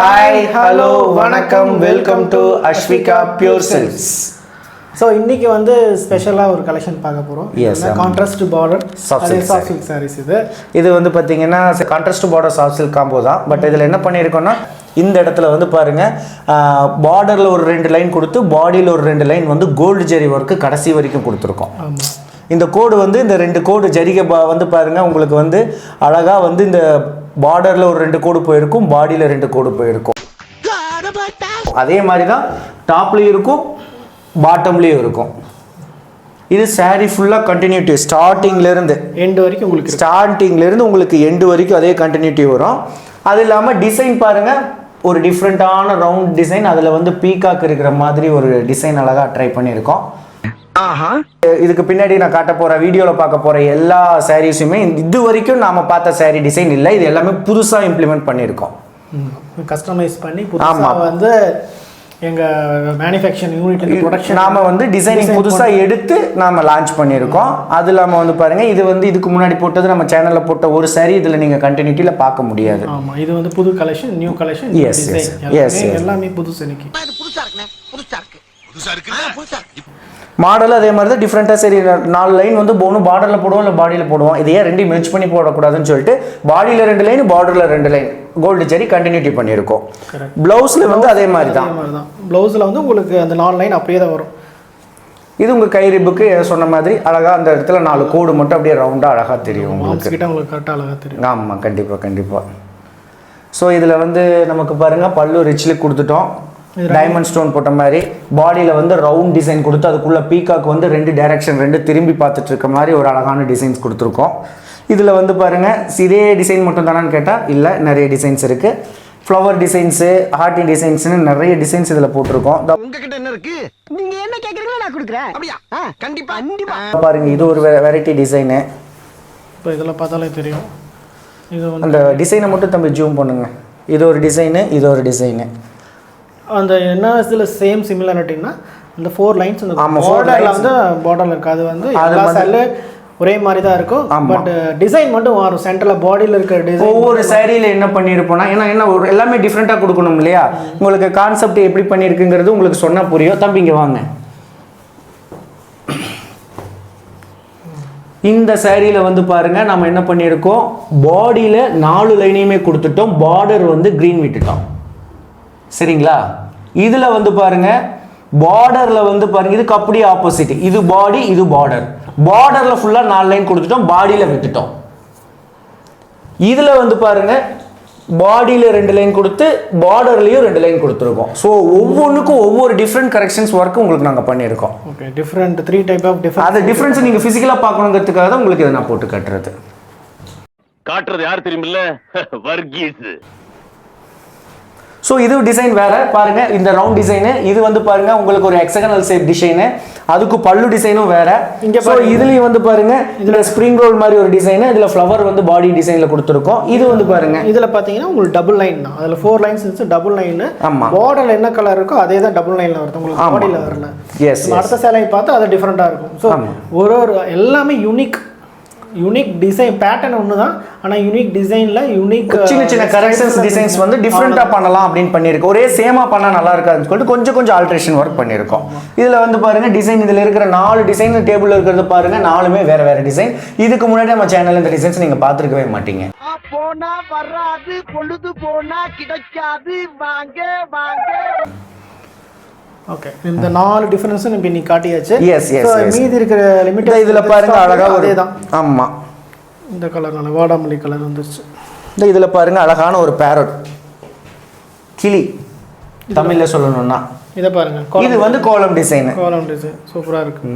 Hi, hello, vanakkam, welcome to Asvika Pure Silks. So இன்னைக்கு வந்து ஸ்பெஷலா ஒரு கலெக்ஷன் பார்க்க போறோம். Contrast border soft silk sarees இது வந்து பாத்தீங்கன்னா contrast border soft silk combo தான். பட் இதுல என்ன பண்ணிருக்கோம்னா இந்த இடத்துல வந்து பாருங்க பார்டர்ல ஒரு 2 லைன் கொடுத்து பாடியில ஒரு 2 லைன் வந்து கோல்ட் ஜெரி வர்க் கடைசி வரைக்கும் கொடுத்திருக்கோம். இந்த கோடு வந்து இந்த 2 கோடு ஜரிகை வந்து பாருங்க உங்களுக்கு வந்து அழகா வந்து இந்த பார்டர்ல ஒரு 2 கோடு போயிருக்கும், பாடியில 2 கோடு போயிருக்கும். அதே மாதிரி தான் டாப்லயும் இருக்கும், பாட்டம்லயும் இருக்கும். இது saree ஃபுல்லா கண்டினியூட்டி ஸ்டார்டிங்ல இருந்து எண்ட் வரைக்கும் உங்களுக்கு ஸ்டார்டிங்ல இருந்து உங்களுக்கு எண்ட் வரைக்கும் அதே கண்டினியூட்டி வரும். அது இல்லாம டிசைன் பாருங்க ஒரு டிஃப்ரெண்டான ரவுண்ட் டிசைன், அதுல வந்து பீகாக் இருக்கிற மாதிரி ஒரு டிசைன் அழகா ட்ரை பண்ணியிருக்கோம். இதுக்கு பின்னாடி நான் காட்ட போற வீடியோல பார்க்க போற எல்லா சாரீஸுமே இது வரைக்கும் நாம பார்த்த saree டிசைன் இல்ல, இது எல்லாமே புதுசா இம்ப்ளிமெண்ட் பண்ணியிருக்கோம். கஸ்டமைஸ் பண்ணி புதுசா வந்து எங்க மேனுஃபேக்சரிங் யூனிட் ப்ரொடக்ஷன் நாம வந்து டிசைனிங் புதுசா எடுத்து நாம லான்ச் பண்ணியிருக்கோம். அது இல்லாம வந்து பாருங்க இது வந்து இதுக்கு முன்னாடி போட்டது நம்ம சேனல்ல போட்ட ஒரு saree இதுல நீங்க கண்டினியூட்டில பார்க்க முடியாது. ஆமா, இது வந்து புது கலெக்ஷன், நியூ கலெக்ஷன், டிசைன் எல்லாமே புதுசு. இன்னைக்கு புதுசா இருக்குனே, புதுசா இருக்கு. மாடல் அதே மாதிரி தான் டிஃப்ரெண்ட்டாக. சரி 4 லைன் வந்து போகணும், பார்டரில் போடுவோம் இல்லை பாடியில் போடுவோம். இதையே 2 மெர்ஜ் பண்ணி போடக்கூடாதுன்னு சொல்லிட்டு பாடியில் 2 லைன் பார்டரில் 2 லைன் கோல்டு ஜெரி கண்டினியூட்டி பண்ணியிருக்கோம். ப்ளவுஸில் வந்து அதே மாதிரி தான். ப்ளவுஸில் வந்து உங்களுக்கு அந்த 4 லைன் அப்படியே தான் வரும். இது உங்கள் கை ரிப்புக்கு சொன்ன மாதிரி அழகாக அந்த இடத்துல 4 கோடு மட்டும் அப்படியே ரவுண்டாக அழகாக தெரியும் உங்களுக்கு கரெக்டாக அழகாக தெரியும். ஆமாம், கண்டிப்பாக. ஸோ இதில் வந்து நமக்கு பாருங்கள் பல்லு ரிச்லி கொடுத்துட்டோம், டைமண்ட் ஸ்டோன் போட்ட மாதிரி. பாடியில் வந்து ரவுண்ட் டிசைன் கொடுத்து அதுக்குள்ளே பீகாக் வந்து 2 டைரக்ஷன் 2 திரும்பி பார்த்துட்டு இருக்க மாதிரி ஒரு அழகான டிசைன்ஸ் கொடுத்துருக்கோம். இதில் வந்து பாருங்கள் இதே டிசைன் மட்டும் தானான்னு கேட்டால் இல்லை, நிறைய டிசைன்ஸ் இருக்குது. ஃப்ளவர் டிசைன்ஸு, ஹார்ட்டின் டிசைன்ஸ்னு நிறைய டிசைன்ஸ் இதில் போட்டிருக்கோம். உங்ககிட்ட என்ன இருக்கு, நீங்க என்ன கேட்குறீங்களோ நான் கொடுக்குறேன். அப்படியா? கண்டிப்பா. பாருங்க இது ஒரு வெரைட்டி டிசைனு. இப்போ இதில் பார்த்தாலே தெரியும். இது அந்த டிசைனை மட்டும் தம்பி ஜூம் பண்ணுங்க. இது ஒரு டிசைனு, இது ஒரு டிசைனு. அந்த என்ன இதில் சேம் சிமிலாரிட்டின்னா அந்த 4 லைன்ஸ் அந்த பார்டரில் வந்து பார்டரில் இருக்குது. அது வந்து எல்லா சைடில் ஒரே மாதிரி தான் இருக்கும். பட் டிசைன் மட்டும் மாறும். சென்டரில் பாடியில் இருக்கிற டிசைன் ஒவ்வொரு சாரியில் என்ன பண்ணியிருப்போம்னா என்ன ஒரு எல்லாமே டிஃப்ரெண்ட்டாக கொடுக்கணும் இல்லையா? உங்களுக்கு கான்செப்ட் எப்படி பண்ணியிருக்குங்கிறது உங்களுக்கு சொன்னால் புரியும். தம்பிங்க வாங்க. இந்த சாரியில் வந்து பாருங்க நம்ம என்ன பண்ணியிருக்கோம், பாடியில் 4 லைனையுமே கொடுத்துட்டோம், பார்டர் வந்து க்ரீன் விட்டுட்டோம். சரிங்களா? இதுல வந்து பாருங்க பார்டர்ல வந்து பாருங்க இதுக்கு அப்படியே ஆப்போசிட். இது பாடி, இது பார்டர். பார்டர்ல ஃபுல்லா 4 லைன் கொடுத்துட்டோம், பாடியில விட்டுட்டோம். இதுல வந்து பாருங்க பாடியில 2 லைன் கொடுத்து பார்டர்லயும் 2 லைன் கொடுத்துருக்கோம். ஸோ ஒவ்வொன்றுக்கும் ஒவ்வொரு டிஃப்ரெண்ட் கரெக்ஷன்ஸ் ஒர்க் உங்களுக்கு நாங்கள் பண்ணியிருக்கோம். Okay, different 3 type of different. அந்த டிஃப்ரென்ஸ் நீங்க பிசிக்கலா பார்க்கணுங்கிறதுக்காக தான் உங்களுக்கு இதை நான் போட்டு காட்டுறது யார் தெரியுமில்ல, வர்கீஸ். ஸோ இது டிசைன் வேற பாருங்க. இந்த ரவுண்ட் டிசைனு இது வந்து பாருங்க உங்களுக்கு ஒரு ஹெக்ஸகனல் ஷேப் டிசைனு, அதுக்கு பல்லு டிசைனும் வேற. இங்க இதுலயும் வந்து பாருங்க இதுல ஸ்ப்ரிங் ரோல் மாதிரி ஒரு டிசைன், இதுல ஃப்ளவர் வந்து பாடி டிசைன்ல கொடுத்துருக்கோம். இது வந்து பாருங்க இதுல பாத்தீங்கன்னா உங்களுக்கு டபுள் லைன் தான். அதுல 4 லைன்ஸ் இருக்கு, டபுள் லைன். ஆமா, பார்டர்ல என்ன கலர் இருக்கோ அதே தான் டபுள் லைன்ல வருது உங்களுக்கு, பாடியில வரல. எஸ், அடுத்த சேலையை பார்த்து அது டிஃபரெண்டா இருக்கும். ஸோ ஒரு எல்லாமே யூனிக் டிசைன் பேட்டர்ன் ஒன்று தான், ஆனால் யூனிக் டிசைனில் யூனிக் சின்ன கரெக்ஷன்ஸ் டிசைன்ஸ் வந்து டிஃப்ரெண்ட்டாக பண்ணலாம் அப்படின்னு பண்ணியிருக்கோம். ஒரே சேமாக பண்ணால் நல்லா இருக்காதுன்னு சொல்லிட்டு கொஞ்சம் ஆல்ட்ரேஷன் ஒர்க் பண்ணியிருக்கோம். இதில் வந்து பாருங்க டிசைன், இதில் இருக்கிற 4 டிசைன் டேபிளில் இருக்கிறது பாருங்க 4மே வேற டிசைன். இதுக்கு முன்னாடி நம்ம சேனல் இந்த டிசைன்ஸ் நீங்கள் பார்த்துருக்கவே மாட்டீங்க. போனா வராது, பொழுது போனா கிடைக்காது, வாங்க. ஓகே, இந்த 4 டிஃபரன்ஸ் இப்போ நீ காட்டியாச்சு. எஸ். மீதி இருக்கிற லிமிட் இதுல பாருங்க அழகா ஒரு தான். ஆமா, இந்த கலர் நல்ல வாடாமல்லி கலர் வந்துருச்சு. இதுல பாருங்க அழகான ஒரு பேரட் கிளி, தமிழ்ல சொல்லணும்னா இத பாருங்க. இது வந்து கோலம் டிசைன் சூப்பரா இருக்கு.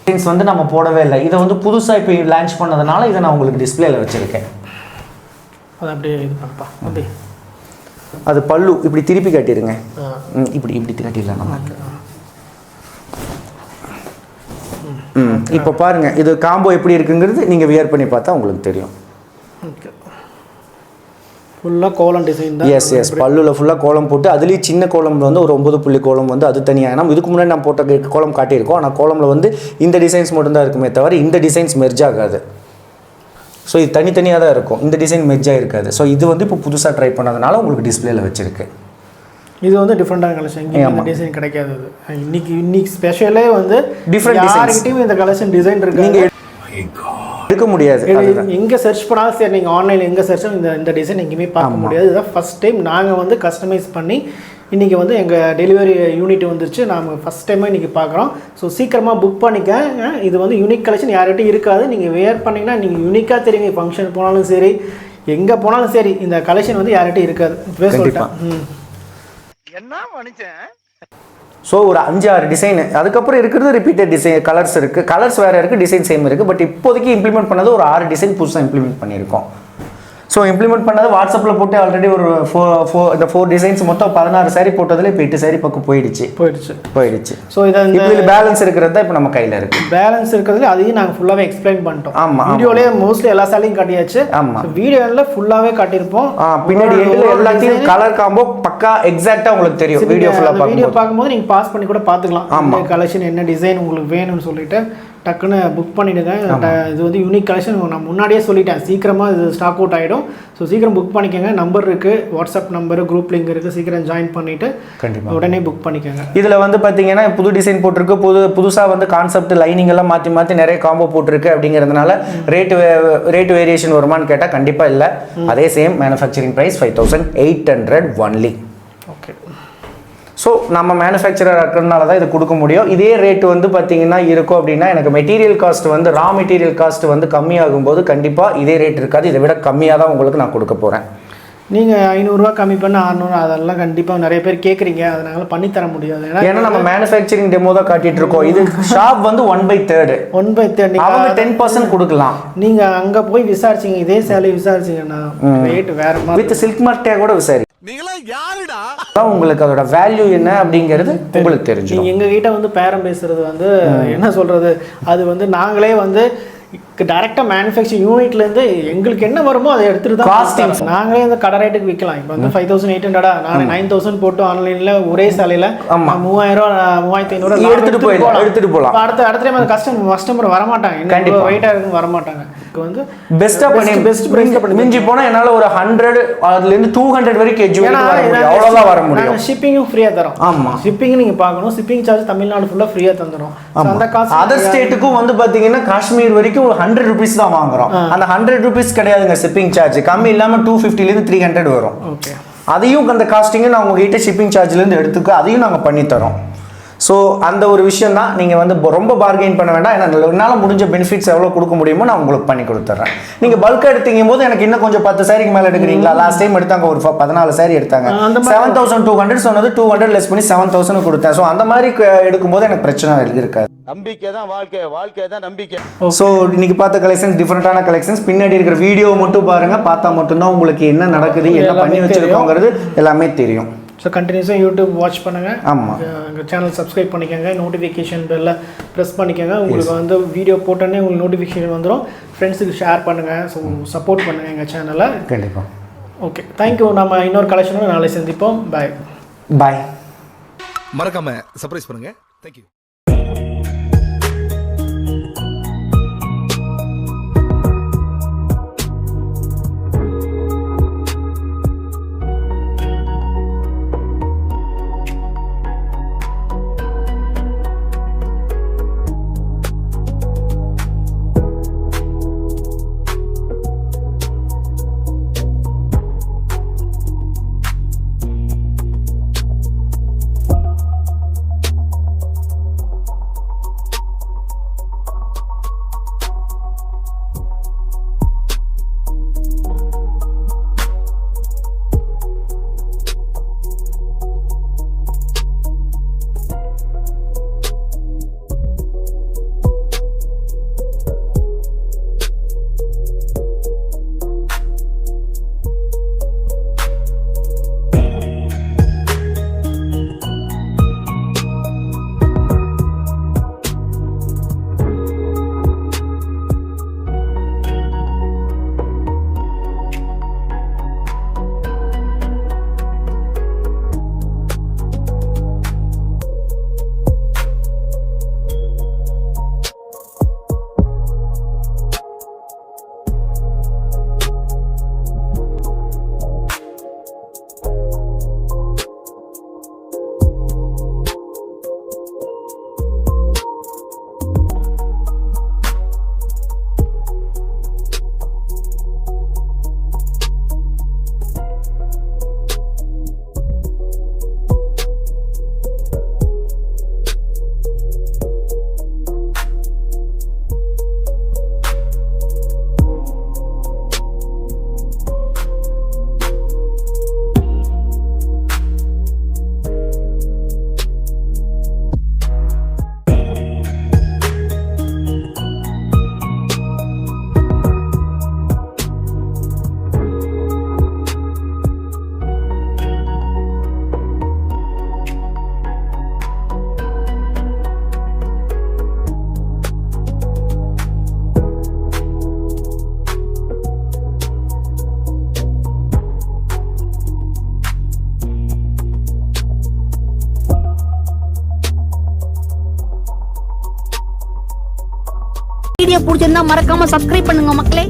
டிசைன்ஸ் வந்து நம்ம போடவே இல்லை, இதை வந்து புதுசா இப்போ லான்ச் பண்ணதுனால இதை நான் உங்களுக்கு டிஸ்பிளேல வச்சிருக்கேன். அது அப்படியே இது பண்ணப்பா. அப்படியே அது பல்லு இப்படி திருப்பி காட்டிடுங்க. இப்படி காட்டிடலாம் நம்ம. இப்போ பாருங்க இது காம்போ எப்படி இருக்குங்கிறது நீங்க வியர் பண்ணி பார்த்தா உங்களுக்கு தெரியும். ஃபுல்லா கோலம் டிசைன் தான். எஸ், பல்லுல ஃபுல்லா கோலம் போட்டு அதுலயும் சின்ன கோலம் வந்து ஒரு 9 புள்ளி கோலம் வந்து அது தனியா. நம்ம இதுக்கு முன்னாடி நான் போட்ட கோலம் காட்டியிருக்கோம். ஆனால் கோலம்ல வந்து இந்த டிசைன்ஸ் மட்டும் தான் இருக்குமே தவிர இந்த டிசைன்ஸ் மெர்ஜ் ஆகாது. ஸோ இது தனித்தனியாக தான் இருக்கும், இந்த டிசைன் மெர்ஜாக இருக்காது. ஸோ இது வந்து இப்போ புதுசாக ட்ரை பண்ணதுனால உங்களுக்கு டிஸ்பிளேல வச்சிருக்கு. இது வந்து டிஃப்ரெண்டான கலெக்ஷன், இங்கே இந்த டிசைன் கிடைக்காது. இன்னைக்கு ஸ்பெஷலே வந்து டிஃப்ரெண்ட் யார்கிட்டயும் இந்த கலெக்ஷன் டிசைன் இருக்கு, நீங்கள் எடுக்க முடியாது. எங்கே சர்ச் பண்ணாலும் சரி, நீங்கள் ஆன்லைனில் எங்கே சர்ச்சும் இந்த டிசைன் எங்கேயுமே பார்க்க முடியாது. இதுதான் ஃபஸ்ட் டைம் நாங்கள் வந்து கஸ்டமைஸ் பண்ணி இன்றைக்கி வந்து எங்கள் டெலிவரி யூனிட் வந்துருச்சு. நாங்கள் ஃபஸ்ட் டைமாக இன்றைக்கி பார்க்குறோம். ஸோ சீக்கிரமாக புக் பண்ணிக்க. இது வந்து யூனிக் கலெக்ஷன் யார்கிட்டையும் இருக்காது. நீங்கள் வேர் பண்ணிங்கன்னா நீங்கள் யூனிக்காக தெரியுங்க. ஃபங்க்ஷன் போனாலும் சரி, எங்கே போனாலும் சரி, இந்த கலெக்ஷன் வந்து யார்கிட்டையும் இருக்காது. என்ன மனுஷன். ஸோ ஒரு 5-6 டிசைன், அதுக்கப்புறம் இருக்கிறது ரிப்பீட்டட் டிசைன், கலர்ஸ் இருக்குது, கலர்ஸ் வேறு இருக்குது, டிசைன் சேம் இருக்குது. பட் இப்போதைக்கு இம்ப்ளிமெண்ட் பண்ணது ஒரு 6 டிசைன் புதுசாக இம்ப்ளிமெண்ட் பண்ணியிருக்கோம். ஸோ இம்ப்ளிமெண்ட் பண்ணது வாட்ஸ்அப்பில் போட்டு ஆல்ரெடி ஒரு 4 டிசைன்ஸ் மொத்தம் 16 சாரி போட்டதில் இப்போ 8 சாரி பக்கம் போயிடுச்சு. ஸோ இதில் பேலன்ஸ் இருக்கிறது தான் இப்போ நம்ம கையில் இருக்குது. பேலன்ஸ் இருக்கிறதுல அதையும் நாங்கள் ஃபுல்லாகவே எக்ஸ்பிளைன் பண்ணிட்டோம். ஆமாம், வீடியோலேயே மோஸ்ட்லி எல்லா சாரியும் காட்டியாச்சு. ஆமாம், வீடியோவில் ஃபுல்லாகவே காட்டியிருப்போம். பின்னாடி எல்லாத்தையும் கலர் காம்போ பக்கா எக்ஸாக்டாக உங்களுக்கு தெரியும். வீடியோ பார்க்கும்போது நீங்கள் பாஸ் பண்ணி கூட பார்த்துக்கலாம். ஆமாம், கலெக்ஷன் என்ன டிசைன் உங்களுக்கு வேணும்னு சொல்லிட்டு டக்குன்னு புக் பண்ணிவிடுங்க. இது வந்து யூனிக் கலெக்ஷன், நான் முன்னாடியே சொல்லிட்டேன். சீக்கிரமாக இது ஸ்டாக் அவுட் ஆகிடும். ஸோ சீக்கிரம் புக் பண்ணிக்கோங்க. நம்பர் இருக்குது, வாட்ஸ்அப் நம்பர், குரூப் லிங்க் இருக்குது. சீக்கிரம் ஜாயின் பண்ணிவிட்டு கண்டிப்பாக உடனே புக் பண்ணிக்கோங்க. இதில் வந்து பார்த்தீங்கன்னா புது டிசைன் போட்டிருக்கு, புதுசாக வந்து கான்செப்ட் லைனிங் எல்லாம் மாற்றி நிறைய காம்போ போட்டிருக்கு. அப்படிங்கிறதுனால ரேட் வேரியேஷன் வருமானு கேட்டால் கண்டிப்பாக இல்லை. அதே same manufacturing price 5800 only. Okay. So நம்ம மேனுஃபேக்சரர் இருக்கிறதுனால தான் இது கொடுக்க முடியும். இதே ரேட்டு வந்து பார்த்தீங்கன்னா இருக்கும் அப்படின்னா எனக்கு மெட்டீரியல் காஸ்ட் வந்து ரா மெட்டீரியல் காஸ்ட் வந்து கம்மியாகும் போது கண்டிப்பாக இதே ரேட் இருக்காது. இதை விட கம்மியாக தான் உங்களுக்கு நான் கொடுக்க போகிறேன். நீங்கள் 500 கம்மி பண்ண 600 அதெல்லாம் கண்டிப்பாக நிறைய பேர் கேட்குறீங்க. அதனால பண்ணித்தர முடியாது. ஏன்னா நம்ம மேனுஃபேக்சரிங் டெமோ தான் காட்டிட்டு இருக்கோம். இது ஷாப் வந்து 1/3 அவங்க 10% கொடுக்கலாம். நீங்கள் அங்கே போய் விசாரிச்சிங்க, இதே சேலை விசாரிச்சிங்கன்னா ரேட் வேறு மாதிரி. வித் சில்க் மார்க்கே கூட விசாரி, உங்களுக்கு அதோட வேல்யூ என்ன அப்படிங்கிறது உங்களுக்கு தெரிஞ்சு. நீங்கள் எங்ககிட்ட வந்து பேரம் பேசுறது வந்து என்ன சொல்றது, அது வந்து நாங்களே வந்து டைரெக்டாக மேனுஃபேக்சரிங் யூனிட்லேருந்து எங்களுக்கு என்ன வருமோ அதை எடுத்துகிட்டு தான் காஸ்டிங் நாங்களே இந்த கடை ரேட்டுக்கு விற்கலாம். இப்போ வந்து 5800 நாங்கள் 9000 போட்டு ஆன்லைனில் ஒரே சாலையில் 3000 3500 எடுத்துகிட்டு போகலாம். அடுத்த டைம் அந்த கஸ்டமர் வரமாட்டாங்க, கண்டிப்பாக வெயிட்டாக இருக்கும், வரமாட்டாங்க. வந்து பெஸ்ட்டாக மிஞ்சி போனால் என்னால் ஒரு 100 அதுலேருந்து 200 வரைக்கும் அவ்வளோதான் வர முடியும். ஷிப்பிங்கும் ஃப்ரீயாக தரோம். ஆமாம், ஷிப்பிங் நீங்கள் பார்க்கணும். ஷிப்பிங் சார்ஜ் தமிழ்நாடு ஃபுல்லாக ஃப்ரீயாக தந்துடும். அந்த காசு அதர் ஸ்டேட்டுக்கும் வந்து பார்த்தீங்கன்னா காஷ்மீர் வரைக்கும் 100 rupees தான் வாங்குறோம். அந்த 100 rupees கிடையாதுங்க ஷிப்பிங் சார்ஜ். கம்மி இல்லாமல் 250 300 வரும். அதையும் அந்த காஸ்டிங்கை நான் உங்ககிட்ட ஷிப்பிங் சார்ஜ்லேருந்து எடுத்துக்க அதையும் நாங்கள் பண்ணித்தரோம். ஸோ அந்த ஒரு விஷயம் தான். நீங்கள் வந்து ரொம்ப பார்கெயின் பண்ண வேண்டாம். ஏன்னா என்னால் முடிஞ்ச பெனிஃபிட்ஸ் எவ்வளோ கொடுக்க முடியுமோ நான் உங்களுக்கு பண்ணி கொடுத்துட்றேன். நீங்கள் பல்காக எடுத்தீங்க போது எனக்கு இன்னும் கொஞ்சம் 10 சாரிக்கு மேலே எடுக்கிறீங்களா? லாஸ்ட் டைம் எடுத்தாங்க ஒரு 14 சாரி எடுத்தாங்க. 7200 சொன்னது 200 லெஸ் பண்ணி 7000 கொடுத்தேன். ஸோ அந்த மாதிரி எடுக்கும்போது எனக்கு பிரச்சனை இருக்காது. நம்பிக்கை தான் வாழ்க்கை தான் நம்பிக்கை. ஸோ இன்னைக்கு பார்த்த கலெக்ஷன்ஸ் டிஃப்ரெண்டான கலெக்ஷன்ஸ். பின்னாடி இருக்கிற வீடியோ மட்டும் பாருங்க, பார்த்தா மட்டும்தான் உங்களுக்கு என்ன நடக்குது, என்ன பண்ணி வச்சிருக்கோங்கிறது எல்லாமே தெரியும். ஸோ கண்டினியூஸாக யூடியூப் வாட்ச் பண்ணுங்கள். ஆமாம், எங்கள் சேனல் சப்ஸ்கிரைப் பண்ணிக்கோங்க. நோட்டிஃபிகேஷன் பெல்ல ப்ரெஸ் பண்ணிக்கோங்க. உங்களுக்கு வந்து வீடியோ போட்டோன்னே உங்களுக்கு நோட்டிஃபிகேஷன் வந்துடும். ஃப்ரெண்ட்ஸுக்கு ஷேர் பண்ணுங்கள். ஸோ சப்போர்ட் பண்ணுங்கள் எங்கள் சேனலை. கண்டிப்பாக. Okay, thank you. நம்ம இன்னொரு கலெக்ஷனோட நாளை சந்திப்போம். பாய். மறக்காம சர்ப்ரைஸ் பண்ணுங்கள். தேங்க்யூ. வீடியோ பிடிச்சிருந்தா மறக்காம சப்ஸ்கிரைப் பண்ணுங்க மக்களே.